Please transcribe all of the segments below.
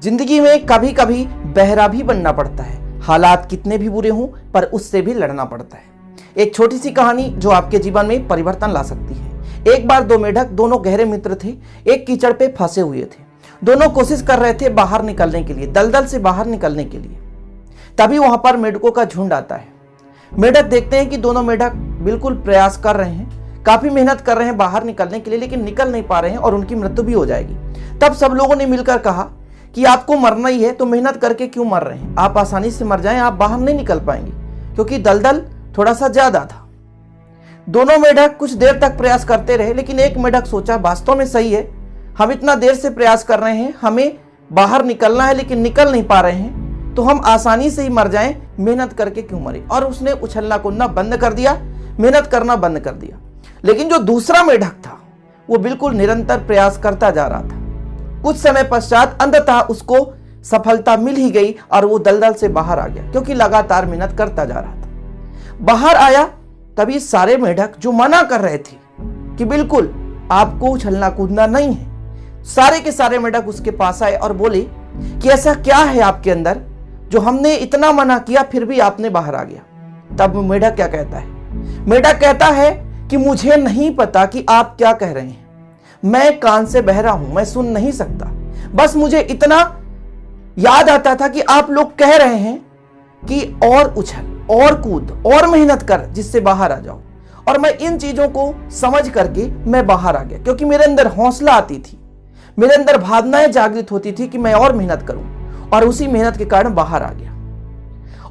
जिंदगी में कभी कभी बहरा भी बनना पड़ता है। हालात कितने भी बुरे हों पर उससे भी लड़ना पड़ता है। एक छोटी सी कहानी जो आपके जीवन में परिवर्तन ला सकती है। एक बार दो मेढक दोनों गहरे मित्र थे। एक कीचड़ पे फंसे हुए थे। दोनों कोशिश कर रहे थे बाहर निकलने के लिए, दलदल से बाहर निकलने के लिए। तभी वहां पर मेढकों का झुंड आता है। मेढक देखते हैं कि दोनों मेढक बिल्कुल प्रयास कर रहे हैं, काफी मेहनत कर रहे हैं बाहर निकलने के लिए, लेकिन निकल नहीं पा रहे हैं और उनकी मृत्यु भी हो जाएगी। तब सब लोगों ने मिलकर कहा कि आपको मरना ही है तो मेहनत करके क्यों मर रहे हैं, आप आसानी से मर जाएं, आप बाहर नहीं निकल पाएंगे, क्योंकि दलदल थोड़ा सा ज्यादा था। दोनों मेढक कुछ देर तक प्रयास करते रहे, लेकिन एक मेढक सोचा वास्तव में सही है, हम इतना देर से प्रयास कर रहे हैं, हमें बाहर निकलना है लेकिन निकल नहीं पा रहे हैं, तो हम आसानी से ही मर जाएं, मेहनत करके क्यों मरे। और उसने उछलना कूदना बंद कर दिया, मेहनत करना बंद कर दिया। लेकिन जो दूसरा मेढक था वो बिल्कुल निरंतर प्रयास करता जा रहा था। कुछ समय पश्चात अंततः उसको सफलता मिल ही गई और वो दलदल से बाहर आ गया, क्योंकि लगातार मेहनत करता जा रहा था। बाहर आया तभी सारे मेढक जो मना कर रहे थे कि बिल्कुल आपको उछलना कूदना नहीं है, सारे के सारे मेढक उसके पास आए और बोले कि ऐसा क्या है आपके अंदर जो हमने इतना मना किया फिर भी आपने बाहर आ गया। तब मेढक क्या कहता है? मेढक कहता है कि मुझे नहीं पता कि आप क्या कह रहे हैं, मैं कान से बहरा हूं, मैं सुन नहीं सकता। बस मुझे इतना याद आता था कि आप लोग कह रहे हैं कि और उछल और कूद और मेहनत कर जिससे बाहर आ जाओ, और मैं इन चीजों को समझ करके मैं बाहर आ गया, क्योंकि मेरे अंदर हौसला आती थी, मेरे अंदर भावनाएं जागृत होती थी कि मैं और मेहनत करूं, और उसी मेहनत के कारण बाहर आ गया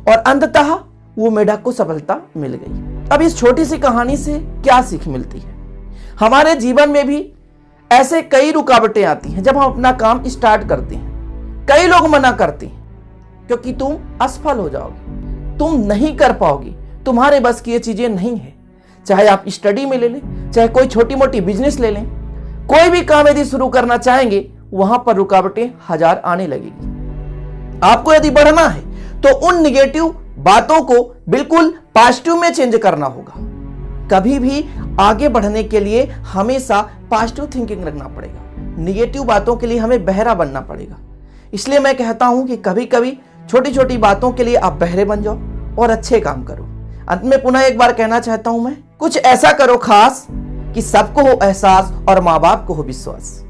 और अंततः वो मेढक को सफलता मिल गई। अब इस छोटी सी कहानी से क्या सीख मिलती है? हमारे जीवन में भी ऐसे कई रुकावटें आती हैं जब हम अपना काम स्टार्ट करते हैं। कई लोग मना करते हैं क्योंकि तुम असफल हो जाओगे, तुम नहीं कर पाओगे, तुम्हारे बस की ये चीजें नहीं है। चाहे आप स्टडी में ले लें, चाहे कोई छोटी मोटी बिजनेस ले लें, कोई भी काम यदि शुरू करना चाहेंगे वहां पर रुकावटें हजार आने लगेगी। आपको यदि बढ़ना है तो उन निगेटिव बातों को बिल्कुल पॉजिटिव में चेंज करना होगा। कभी भी आगे बढ़ने के लिए हमेशा पॉजिटिव थिंकिंग रखना पड़ेगा, निगेटिव बातों के लिए हमें बहरा बनना पड़ेगा। इसलिए मैं कहता हूं कि कभी कभी छोटी छोटी बातों के लिए आप बहरे बन जाओ और अच्छे काम करो। अंत में पुनः एक बार कहना चाहता हूं मैं, कुछ ऐसा करो खास कि सबको हो एहसास और माँ बाप को हो विश्वास।